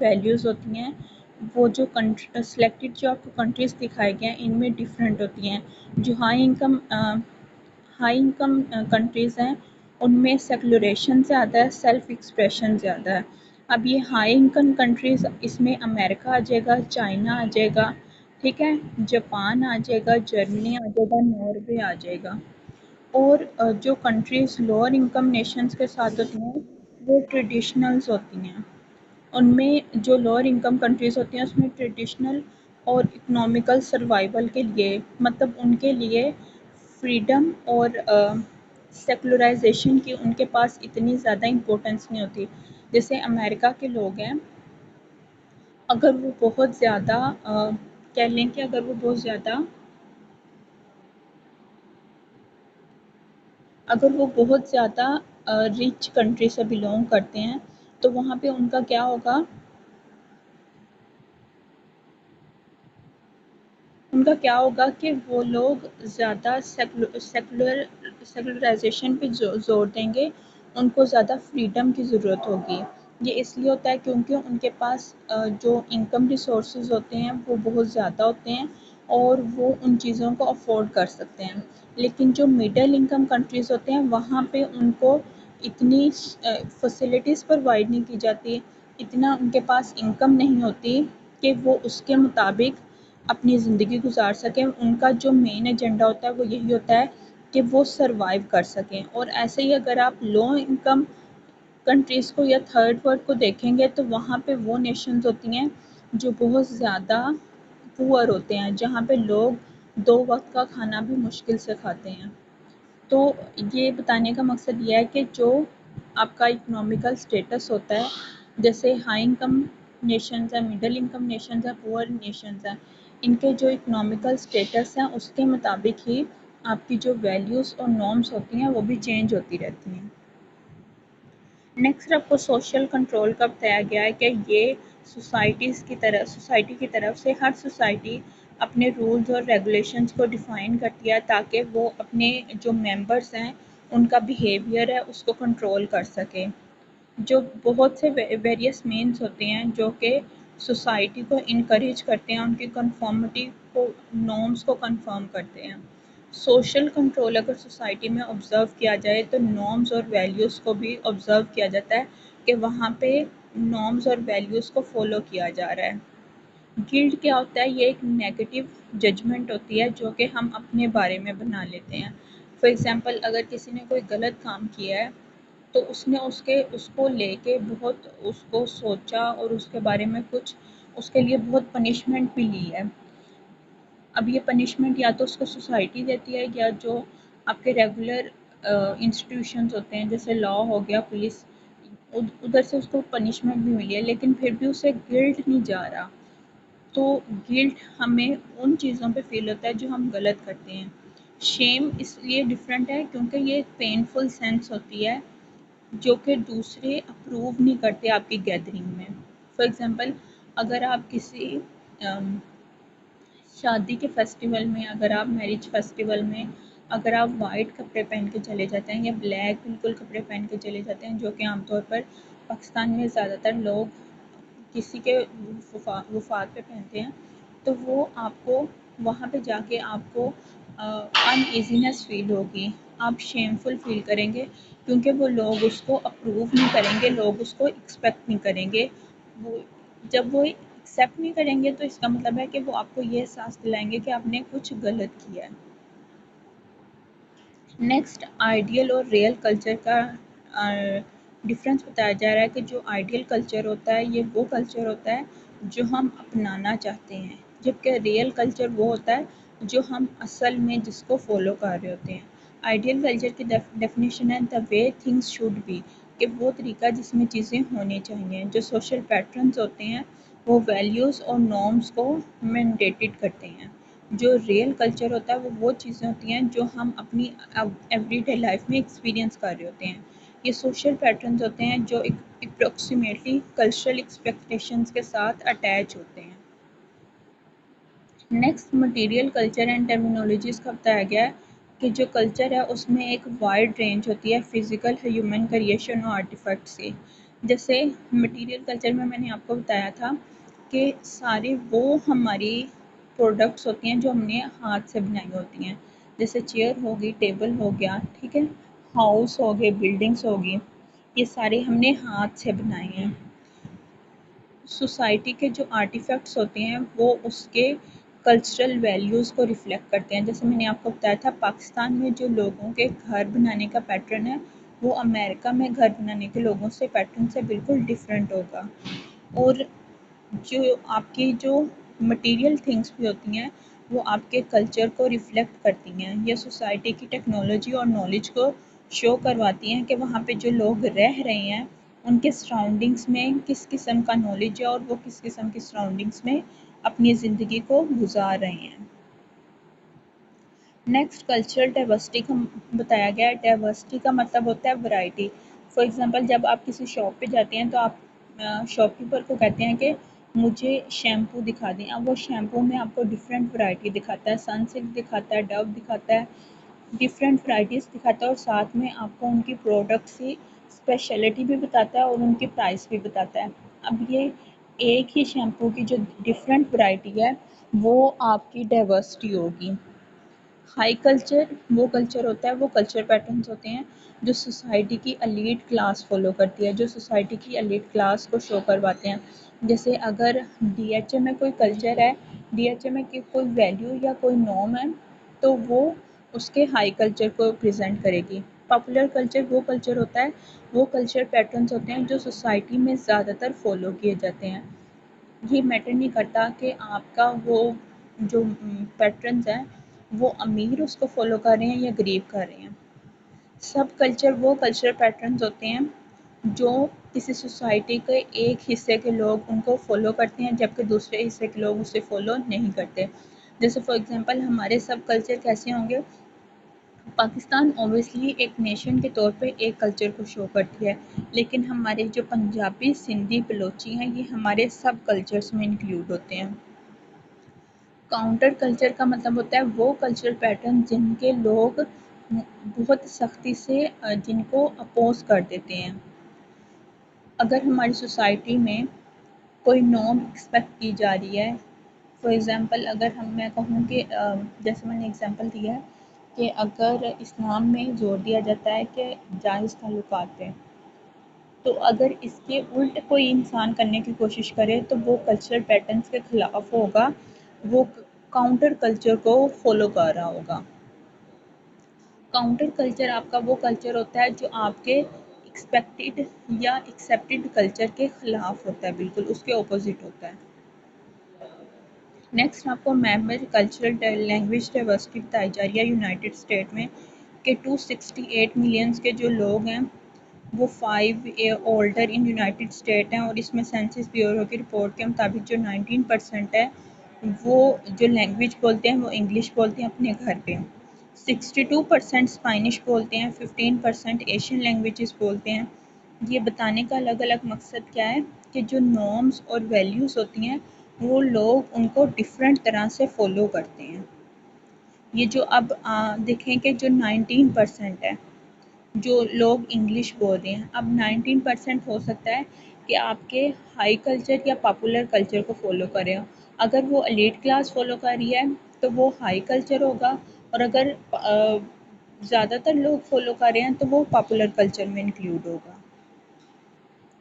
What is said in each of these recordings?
Values ہوتی ہیں وہ جو سلیکٹڈ جو آپ کو کنٹریز دکھائے گئے ہیں ان میں ڈفرینٹ ہوتی ہیں. جو ہائی انکم کنٹریز ہیں ان میں سیکولریشن زیادہ ہے, سیلف ایکسپریشن زیادہ ہے. اب یہ ہائی انکم کنٹریز, اس میں امریکہ آ جائے گا, چائنا آ جائے گا, ٹھیک ہے, جاپان آ جائے گا, جرمنی آ جائے گا, ناروے آ جائے گا. اور جو کنٹریز لوور انکم نیشنز کے ساتھ ہوتی ہیں وہ ٹریڈیشنلز ہوتی ہیں. ان میں جو لوور انکم کنٹریز ہوتی ہیں اس میں ٹریڈیشنل اور اکنامیکل سروائیول کے لیے, مطلب ان کے لیے فریڈم اور سیکولرائزیشن کی ان کے پاس اتنی زیادہ امپورٹنس نہیں ہوتی. جیسے امریکہ کے لوگ ہیں, اگر وہ بہت زیادہ کہہ لیں کہ اگر وہ بہت زیادہ ریچ کنٹری سے بلونگ کرتے ہیں تو وہاں پہ ان کا کیا ہوگا, کہ وہ لوگ زیادہ سیکولرائزیشن پہ زور دیں گے, ان کو زیادہ فریڈم کی ضرورت ہوگی. یہ اس لیے ہوتا ہے کیونکہ ان کے پاس جو انکم ریسورسز ہوتے ہیں وہ بہت زیادہ ہوتے ہیں اور وہ ان چیزوں کو افورڈ کر سکتے ہیں. لیکن جو مڈل انکم کنٹریز ہوتے ہیں وہاں پہ ان کو اتنی فیسلٹیز پرووائڈ نہیں کی جاتی, اتنا ان کے پاس انکم نہیں ہوتی کہ وہ اس کے مطابق اپنی زندگی گزار سکیں. ان کا جو مین ایجنڈا ہوتا ہے وہ یہی ہوتا ہے کہ وہ سروائیو کر سکیں. اور ایسے ہی اگر آپ لو انکم کنٹریز کو یا تھرڈ ورلڈ کو دیکھیں گے تو وہاں پہ وہ نیشنز ہوتی ہیں جو بہت زیادہ پور ہوتے ہیں, جہاں پہ لوگ 2 وقت کا کھانا بھی مشکل سے کھاتے ہیں. تو یہ بتانے کا مقصد یہ ہے کہ جو آپ کا اکنامیکل سٹیٹس ہوتا ہے, جیسے ہائی انکم نیشنز ہیں, مڈل انکم نیشنز ہیں, پور نیشنز ہیں, ان کے جو اکنامیکل سٹیٹس ہیں اس کے مطابق ہی آپ کی جو ویلیوز اور نارمز ہوتی ہیں وہ بھی چینج ہوتی رہتی ہیں. نیکسٹ آپ کو سوشل کنٹرول کا بتایا گیا ہے کہ یہ سوسائٹی کی طرف سے ہر سوسائٹی اپنے رولز اور ریگولیشنز کو ڈیفائن کرتی ہے تاکہ وہ اپنے جو ممبرس ہیں ان کا بیہیویئر ہے اس کو کنٹرول کر سکے. جو بہت سے ویریس مینز ہوتے ہیں جو کہ سوسائٹی کو انکریج کرتے ہیں, ان کی کنفارمٹی کو, نارمز کو کنفرم کرتے ہیں. سوشل کنٹرول اگر سوسائٹی میں آبزرو کیا جائے تو نارمز اور ویلیوز کو بھی آبزرو کیا جاتا ہے کہ وہاں پہ نارمز اور ویلیوز کو فالو کیا جا رہا ہے. گلٹ کیا ہوتا ہے, یہ ایک نیگیٹو ججمنٹ ہوتی ہے جو کہ ہم اپنے بارے میں بنا لیتے ہیں. فار ایگزامپل اگر کسی نے کوئی غلط کام کیا ہے تو اس نے اس کو لے کے بہت اس کو سوچا اور اس کے بارے میں کچھ اس کے لیے بہت پنشمنٹ بھی لی ہے. اب یہ پنشمنٹ یا تو اس کو سوسائٹی دیتی ہے یا جو آپ کے ریگولر انسٹیٹیوشنز ہوتے ہیں جیسے لا ہو گیا, پولیس, ادھر سے اس کو پنشمنٹ بھی ملی ہے, لیکن پھر بھی اسے گلٹ نہیں جا رہا. تو گلٹ ہمیں ان چیزوں پہ فیل ہوتا ہے جو ہم غلط کرتے ہیں. شیم اس لیے ڈفرینٹ ہے کیونکہ یہ ایک پینفل سینس ہوتی ہے جو کہ دوسرے اپروو نہیں کرتے آپ کی گیدرنگ میں. فار ایگزامپل اگر آپ کسی شادی کے فیسٹیول میں, اگر آپ میرج فیسٹیول میں اگر آپ وائٹ کپڑے پہن کے چلے جاتے ہیں یا بلیک بالکل کپڑے پہن کے چلے جاتے ہیں, جو کہ عام طور پر پاکستان میں زیادہ تر لوگ کسی کے وفات پہ پہنتے ہیں, تو وہ آپ کو وہاں پہ جا کے آپ کو ان ایزینس فیل ہوگی, آپ شیم فل فیل کریں گے کیونکہ وہ لوگ اس کو اپروو نہیں کریں گے, لوگ اس کو ایکسپیکٹ نہیں کریں گے. جب وہ ایکسیپٹ نہیں کریں گے تو اس کا مطلب ہے کہ وہ آپ کو یہ احساس دلائیں گے کہ آپ نے کچھ غلط کیا ہے. نیکسٹ آئیڈیل اور ریئل کلچر کا ڈفرینس بتایا جا رہا ہے کہ جو آئیڈیل کلچر ہوتا ہے یہ وہ کلچر ہوتا ہے جو ہم اپنانا چاہتے ہیں, جبکہ ریئل کلچر وہ ہوتا ہے جو ہم اصل میں جس کو فالو کر رہے ہوتے ہیں. آئیڈیل کلچر کی ڈیفینیشن ہے دا وے تھنگس شوڈ بی, کہ وہ طریقہ جس میں چیزیں ہونی چاہیے. جو سوشل پیٹرنز ہوتے ہیں وہ ویلیوز اور نارمز کو مینڈیٹڈ کرتے ہیں. جو ریئل کلچر ہوتا ہے وہ چیزیں ہوتی ہیں جو ہم اپنی ایوری ڈے لائف میں ایکسپیرینس کر رہے ہوتے ہیں. یہ سوشل پیٹرنز ہوتے ہیں جو اپروکسیمیٹلی کلچرل ایکسپیکٹیشنز کے ساتھ اٹیچ ہوتے ہیں. Next material culture and terminologies کا بتایا گیا ہے کہ جو کلچر ہے اس میں ایک وائڈ رینج ہوتی ہے فزیکل, ہیومن کریشن اور آرٹیفیکٹ سے. جیسے مٹیریل کلچر میں نے آپ کو بتایا تھا کہ سارے وہ ہماری پروڈکٹس ہوتی ہیں جو ہم نے ہاتھ سے بنائی ہوتی ہیں، جیسے چیئر ہوگی، ٹیبل ہو گیا، ٹھیک ہے، ہاؤس ہو گئے، بلڈنگس ہوگی، یہ سارے ہم نے ہاتھ سے بنائے ہیں۔ سوسائٹی کے جو آرٹیفیکٹس ہوتے ہیں وہ اس کے کلچرل ویلیوز کو ریفلیکٹ کرتے ہیں۔ جیسے میں نے آپ کو بتایا تھا پاکستان میں جو لوگوں کے گھر بنانے کا پیٹرن ہے وہ امریکہ میں گھر بنانے کے لوگوں سے پیٹرن سے بالکل ڈیفرنٹ ہوگا، اور جو آپ کی جو مٹیریل تھنگس بھی ہوتی ہیں وہ آپ کے کلچر کو ریفلیکٹ کرتی ہیں، یہ سوسائٹی کی ٹیکنالوجی اور نالج کو شو کرواتی ہیں کہ وہاں پہ جو لوگ رہ رہے ہیں ان کے سراؤنڈنگس میں کس قسم کا نالج ہے اور وہ کس قسم کی سراؤنڈنگس میں اپنی زندگی کو گزار رہے ہیں۔ نیکسٹ کلچرل ڈائیورسٹی کا بتایا گیا ہے۔ ڈائیورسٹی کا مطلب ہوتا ہے ورائٹی۔ فار ایگزامپل جب آپ کسی شاپ پہ جاتے ہیں تو آپ شاپ کیپر کو کہتے ہیں کہ مجھے شیمپو دکھا دیں، اب وہ شیمپو میں آپ کو ڈفرینٹ ورائٹی دکھاتا ہے، سن سلک دکھاتا ہے، ڈو دکھاتا ہے، ڈفرینٹ ورائٹیز دکھاتا ہے، اور ساتھ میں آپ کو ان کی پروڈکٹس کی اسپیشلٹی بھی بتاتا ہے اور ان کی پرائس بھی بتاتا ہے۔ اب یہ ایک ہی شیمپو کی جو ڈفرینٹ ورائٹی ہے وہ آپ کی ڈائیورسٹی ہوگی۔ ہائی کلچر وہ کلچر ہوتا ہے، وہ کلچر پیٹرنز ہوتے ہیں جو سوسائٹی کی ایلیٹ کلاس فالو کرتی ہے، جو سوسائٹی کی ایلیٹ کلاس کو شو کرواتے ہیں۔ جیسے اگر ڈی ایچ اے میں کوئی کلچر ہے، ڈی ایچ اے میں کوئی ویلیو یا کوئی نارم ہے تو وہ اس کے ہائی کلچر کو پریزنٹ کرے گی۔ پاپولر کلچر وہ کلچر ہوتا ہے، وہ کلچر پیٹرنز ہوتے ہیں جو سوسائٹی میں زیادہ تر فالو کیے جاتے ہیں۔ یہ میٹر نہیں کرتا کہ آپ کا وہ جو پیٹرنز ہیں وہ امیر اس کو فالو کر رہے ہیں یا غریب کر رہے ہیں۔ سب کلچر وہ کلچر پیٹرنز ہوتے ہیں جو کسی سوسائٹی کے ایک حصے کے لوگ ان کو فالو کرتے ہیں جبکہ دوسرے حصے کے لوگ اسے فالو نہیں کرتے۔ جیسے فار ایگزامپل ہمارے سب کلچر کیسے ہوں گے؟ پاکستان اوبویسلی ایک نیشن کے طور پہ ایک کلچر کو شو کرتی ہے، لیکن ہمارے جو پنجابی، سندھی، بلوچی ہیں یہ ہمارے سب کلچرز میں انکلوڈ ہوتے ہیں۔ کاؤنٹر کلچر کا مطلب ہوتا ہے وہ کلچر پیٹرن جن کے لوگ بہت سختی سے جن کو اپوز کر دیتے ہیں۔ اگر ہماری سوسائٹی میں کوئی نارم ایکسپیکٹ کی جا رہی ہے، فار ایگزامپل اگر میں کہوں کہ جیسے میں نے ایگزامپل دیا ہے کہ اگر اسلام میں زور دیا جاتا ہے کہ جائز تعلقات پہ، تو اگر اس کے الٹ کوئی انسان کرنے کی کوشش کرے تو وہ کلچرل پیٹرنز کے خلاف ہوگا، وہ کاؤنٹر کلچر کو فالو کر رہا ہوگا۔ کاؤنٹر کلچر آپ کا وہ کلچر ہوتا ہے جو آپ کے ایکسپیکٹڈ یا ایکسیپٹڈ کلچر کے خلاف ہوتا ہے، بالکل اس کے اپوزٹ ہوتا ہے۔ نیکسٹ آپ کو میمبر کلچرل لینگویج ڈائیورسٹی بتائی جا رہی ہے یونائٹڈ اسٹیٹ میں کہ 268 ملینز کے جو لوگ ہیں وہ 5 ایئر اولڈر ان یونائٹڈ اسٹیٹ ہیں، اور اس میں سینسس بیورو کی رپورٹ کے مطابق جو 19% ہے وہ جو لینگویج بولتے ہیں وہ انگلش بولتے ہیں اپنے گھر پہ، 62% اسپینش بولتے ہیں، 15% ایشین لینگویجز بولتے ہیں۔ یہ بتانے کا الگ الگ مقصد کیا ہے کہ جو نارمز اور ویلیوز ہوتی ہیں وہ لوگ ان کو ڈفرینٹ طرح سے فالو کرتے ہیں۔ یہ جو اب دیکھیں کہ جو 19% ہے جو لوگ انگلش بول رہے ہیں، اب 19% ہو سکتا ہے کہ آپ کے ہائی کلچر یا پاپولر کلچر کو فالو کریں، اگر وہ ایلیٹ کلاس فالو کر رہی ہے تو وہ ہائی کلچر ہوگا، اور اگر زیادہ تر لوگ فالو کر رہے ہیں تو وہ پاپولر کلچر میں انکلوڈ ہوگا۔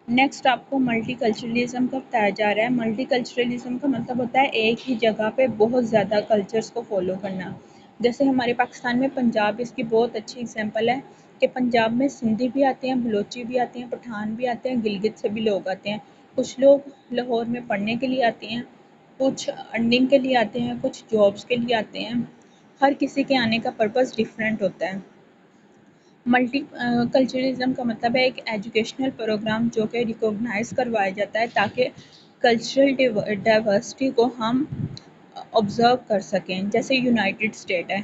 نیکسٹ آپ کو ملٹی کلچرلزم کا بتایا جا رہا ہے۔ ملٹی کلچرلزم کا مطلب ہوتا ہے ایک ہی جگہ پہ بہت زیادہ کلچرز کو فالو کرنا۔ جیسے ہمارے پاکستان میں پنجاب اس کی بہت اچھی ایگزامپل ہے کہ پنجاب میں سندھی بھی آتے ہیں، بلوچی بھی آتے ہیں، پٹھان بھی آتے ہیں، گلگت سے بھی لوگ آتے ہیں۔ کچھ لوگ لاہور میں پڑھنے کے لیے آتے ہیں، کچھ ارننگ کے لیے آتے ہیں، کچھ جابس کے لیے آتے ہیں، ہر کسی کے آنے کا پرپس ڈیفرنٹ ہوتا ہے۔ ملٹی کلچرلزم کا مطلب ہے ایک ایجوکیشنل پروگرام جو کہ ریکوگنائز کروایا جاتا ہے تاکہ کلچرل ڈائیورسٹی کو ہم آبزرو کر سکیں۔ جیسے یونائٹڈ اسٹیٹ ہے،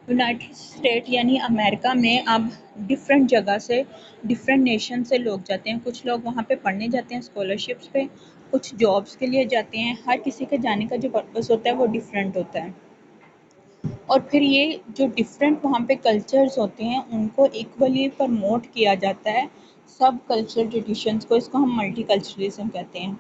یونائٹڈ اسٹیٹ یعنی امریکہ میں اب ڈفرینٹ جگہ سے، ڈفرینٹ نیشن سے لوگ جاتے ہیں، کچھ لوگ وہاں پہ پڑھنے جاتے ہیں اسکالرشپس پہ، کچھ جابس کے لیے جاتے ہیں، ہر کسی کے جانے کا جو پرپس ہوتا ہے وہ ڈفرینٹ ہوتا ہے۔ اور پھر یہ جو ڈفرینٹ وہاں پہ کلچرز ہوتے ہیں ان کو ایکولی پرموٹ کیا جاتا ہے سب کلچرل ٹریڈیشنس کو، اس کو ہم ملٹی کلچرلزم کہتے ہیں۔